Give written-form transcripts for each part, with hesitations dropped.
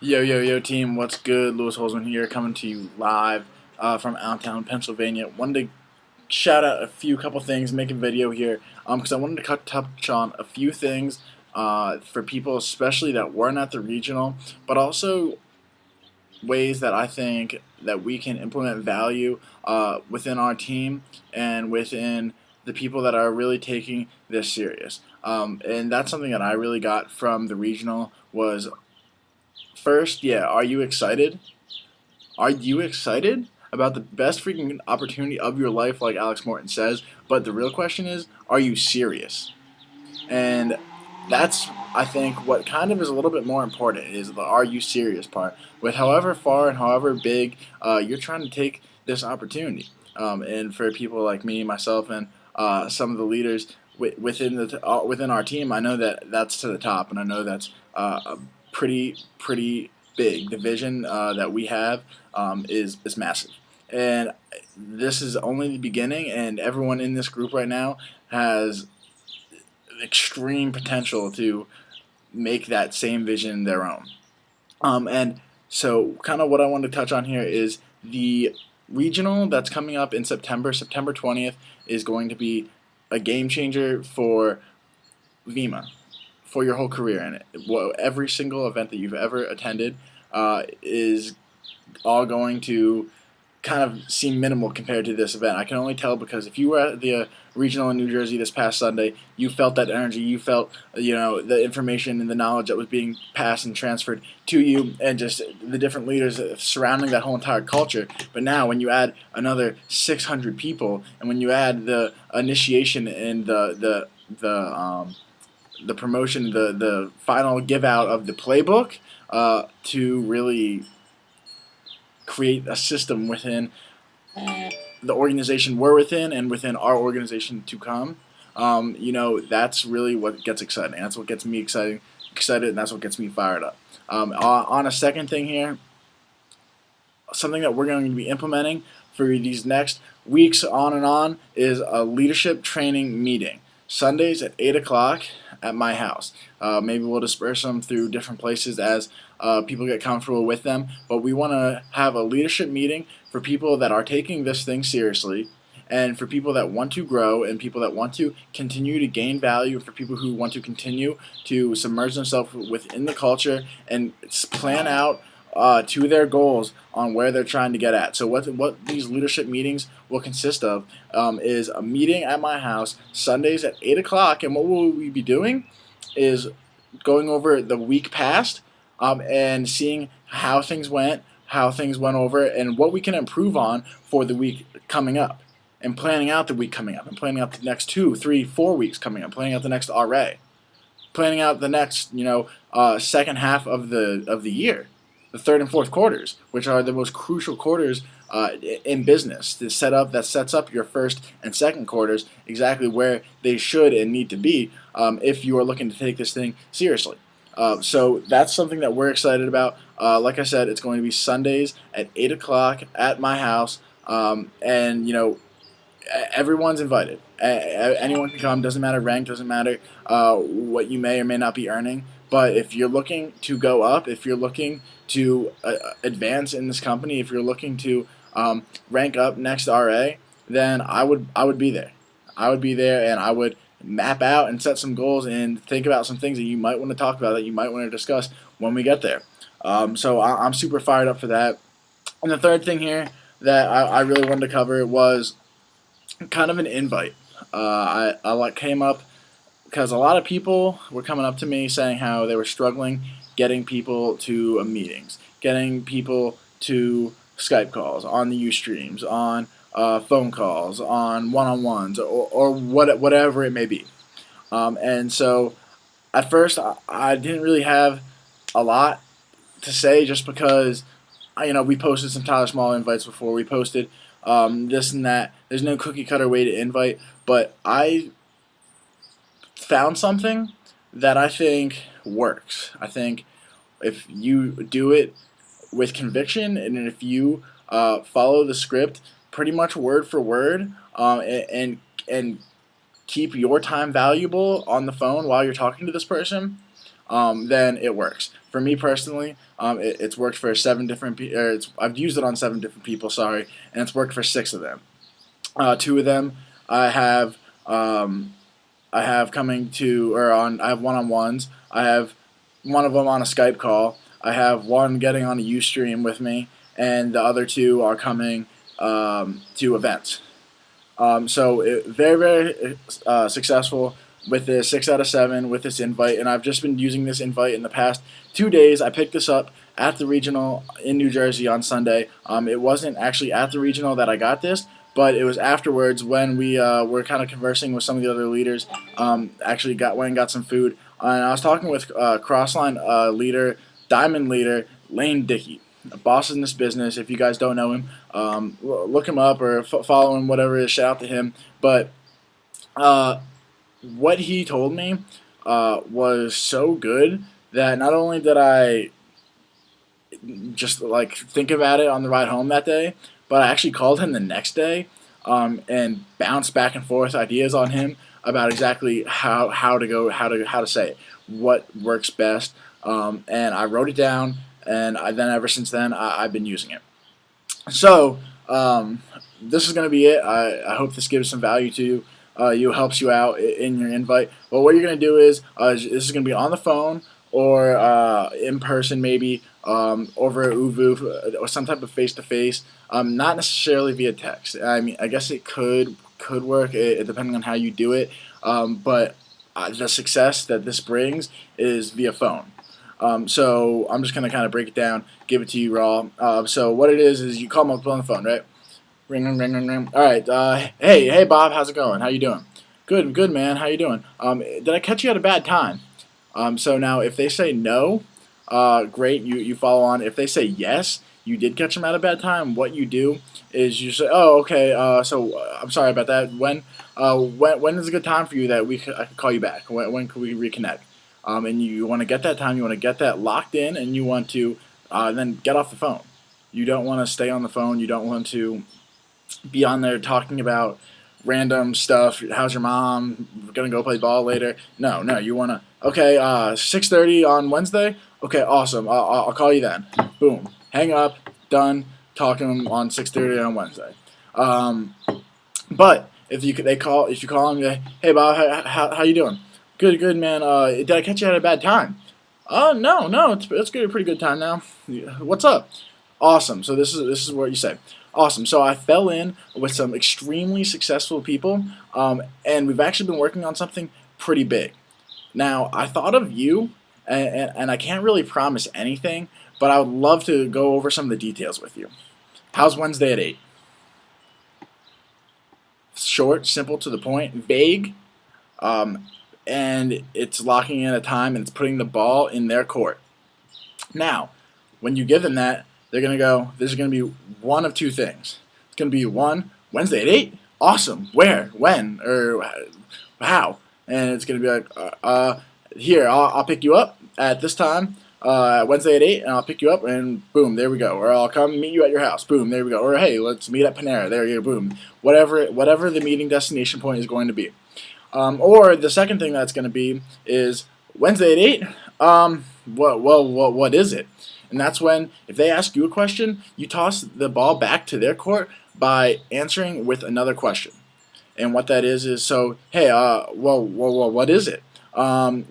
Yo, yo, yo, team, what's good? Lewis Holzman here, coming to you live from Allentown, Pennsylvania. Wanted to shout out a couple things, make a video here, because I wanted to touch on a few things for people, especially that weren't at the regional, but also ways that I think that we can implement value within our team and within the people that are really taking this serious. And that's something that I really got from the regional was first, yeah, are you excited? Are you excited about the best freaking opportunity of your life, like Alex Morton says? But the real question is, are you serious? And that's, I think, what kind of is a little bit more important is the are you serious part. With however far and however big you're trying to take this opportunity. And for people like me, myself, and some of the leaders within our team, I know that that's to the top, and I know that's pretty big. The vision that we have is massive, and this is only the beginning. And everyone in this group right now has extreme potential to make that same vision their own. And so, kind of what I wanted to touch on here is the regional that's coming up in September. September 20th is going to be a game changer for VEMA, for your whole career. And every single event that you've ever attended is all going to kind of seem minimal compared to this event. I can only tell because if you were at the regional in New Jersey this past Sunday, you felt that energy, you felt the information and the knowledge that was being passed and transferred to you, and just the different leaders surrounding that whole entire culture. But now, when you add another 600 people, and when you add the initiation and the promotion, the final give out of the playbook to really create a system within the organization we're within and within our organization to come. That's really what gets exciting. That's what gets me excited, and that's what gets me fired up. On a second thing here, something that we're going to be implementing for these next weeks on and on is a leadership training meeting. Sundays at 8 o'clock at my house. Maybe we'll disperse them through different places as people get comfortable with them. But we want to have a leadership meeting for people that are taking this thing seriously, and for people that want to grow, and people that want to continue to gain value, for people who want to continue to submerge themselves within the culture and plan out to their goals on where they're trying to get at. So what these leadership meetings will consist of is a meeting at my house Sundays at 8 o'clock, and what will we be doing is going over the week past and seeing how things went over, and what we can improve on for the week coming up, and planning out the week coming up, and planning out the next 2, 3, 4 weeks coming up, planning out the next RA, planning out the next second half of the year, the third and fourth quarters, which are the most crucial quarters in business. The setup that sets up your first and second quarters exactly where they should and need to be if you are looking to take this thing seriously. So that's something that we're excited about. Like I said, it's going to be Sundays at 8 o'clock at my house, and everyone's invited. Anyone can come. Doesn't matter rank. Doesn't matter what you may or may not be earning. But if you're looking to go up, if you're looking to advance in this company, if you're looking to rank up next RA, then I would be there. I would be there, and I would map out and set some goals and think about some things that you might want to talk about, that you might want to discuss when we get there. So I'm super fired up for that. And the third thing here that I really wanted to cover was kind of an invite. I came up because a lot of people were coming up to me saying how they were struggling getting people to meetings, getting people to Skype calls, on the Ustreams, on phone calls, on one-on-ones, or whatever it may be. And so at first I didn't really have a lot to say, just because we posted some Tyler Small invites before. We posted this and that. There's no cookie cutter way to invite, but I found something that I think works. I think if you do it with conviction, and if you follow the script pretty much word for word, and keep your time valuable on the phone while you're talking to this person, then it works. For me personally, it's worked for 7 different people. I've used it on 7 different people. Sorry, and it's worked for 6 of them. 2 of them I have coming to or on. I have one-on-ones. I have one of them on a Skype call. I have one getting on a UStream with me, and the other 2 are coming to events. Very, very successful with this 6 out of 7 with this invite, and I've just been using this invite in the past 2 days. I picked this up at the regional in New Jersey on Sunday. It wasn't actually at the regional that I got this, but it was afterwards when we were kind of conversing with some of the other leaders. Actually went and got some food, and I was talking with Crossline leader, Diamond leader Lane Dickey. Boss in this business. If you guys don't know him, look him up or follow him, whatever it is. Shout out to him. But what he told me was so good that not only did I just like think about it on the ride home that day, but I actually called him the next day and bounced back and forth ideas on him about exactly how to say it, what works best, and I wrote it down. And ever since then, I've been using it. So this is going to be it. I hope this gives some value to you. Helps you out in your invite. But what you're going to do is this is going to be on the phone or in person, maybe over at Uvu or some type of face-to-face. Not necessarily via text. I mean, I guess it could work depending on how you do it. But the success that this brings is via phone. So I'm just gonna kind of break it down, give it to you raw. So what it is you call them up on the phone, right? Ring, ring, ring, ring, ring. All right. Hey, Bob, how's it going? How you doing? Good, man. How you doing? Did I catch you at a bad time? So now if they say no, great, you follow on. If they say yes, you did catch them at a bad time. What you do is you say, oh, okay. I'm sorry about that. When is a good time for you that I could call you back? When can we reconnect? And you want to get that time, you want to get that locked in, and you want to then get off the phone. You don't want to stay on the phone. You don't want to be on there talking about random stuff. How's your mom? We're going to go play ball later. No, you want to, okay, 6:30 on Wednesday? Okay, awesome. I'll call you then. Boom. Hang up. Done. Talking on 6:30 on Wednesday. But if you call them, hey, Bob, how you doing? Good, man. Did I catch you at a bad time? No, it's good, a pretty good time now. What's up? Awesome. So this is what you say. Awesome. So I fell in with some extremely successful people, and we've actually been working on something pretty big. Now I thought of you, and I can't really promise anything, but I would love to go over some of the details with you. How's Wednesday at 8? Short, simple, to the point, vague. And it's locking in a time and it's putting the ball in their court. Now, when you give them that, they're going to go, this is going to be one of 2 things. It's going to be one, Wednesday at 8? Awesome. Where? When? Or how? And it's going to be like, here, I'll pick you up at this time, Wednesday at 8, and I'll pick you up, and boom, there we go. Or I'll come meet you at your house. Boom, there we go. Or hey, let's meet at Panera. There you go. Boom. Whatever the meeting destination point is going to be. Or the second thing that's going to be is Wednesday at 8. What is it? And that's when, if they ask you a question, you toss the ball back to their court by answering with another question. And what that is so, hey, what is it? Have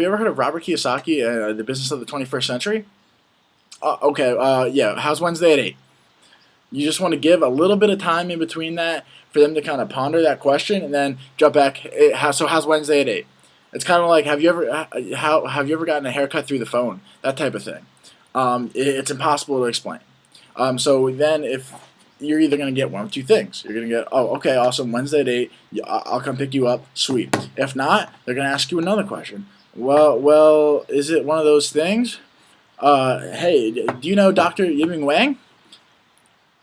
you ever heard of Robert Kiyosaki, The Business of the 21st Century? Okay, yeah. How's Wednesday at 8? You just want to give a little bit of time in between that for them to kind of ponder that question and then jump back. So how's Wednesday at 8? It's kind of like, have you ever gotten a haircut through the phone? That type of thing. It's impossible to explain. So then if you're either going to get one of 2 things. You're going to get, oh, okay, awesome, Wednesday at 8, I'll come pick you up, sweet. If not, they're going to ask you another question. Well, is it one of those things? Hey, do you know Dr. Yiming Wang?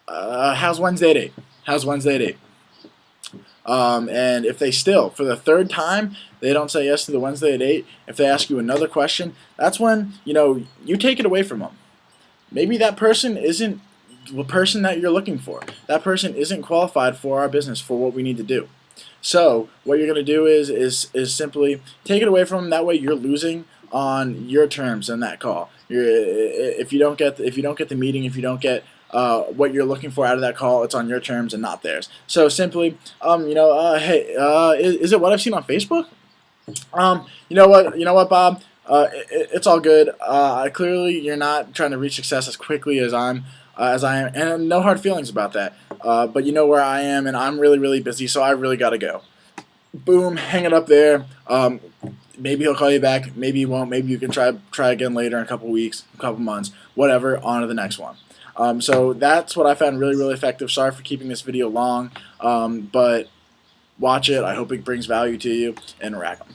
How's Wednesday at 8? How's Wednesday at 8? And if they still, for the 3rd time, they don't say yes to the Wednesday at 8, if they ask you another question, that's when, you take it away from them. Maybe that person isn't the person that you're looking for. That person isn't qualified for our business, for what we need to do. So what you're going to do is simply take it away from them. That way you're losing on your terms in that call. If you don't get the meeting, if you don't get what you're looking for out of that call, it's on your terms and not theirs. So simply, hey, is it what I've seen on Facebook? You know what, Bob? It's all good. Clearly, you're not trying to reach success as quickly as I am, and no hard feelings about that. But you know where I am, and I'm really, really busy, so I really gotta go. Boom, hang it up there. Maybe he'll call you back. Maybe he won't. Maybe you can try again later in a couple weeks, a couple months, whatever. On to the next one. So that's what I found really, really effective. Sorry for keeping this video long, but watch it. I hope it brings value to you, and rack 'em.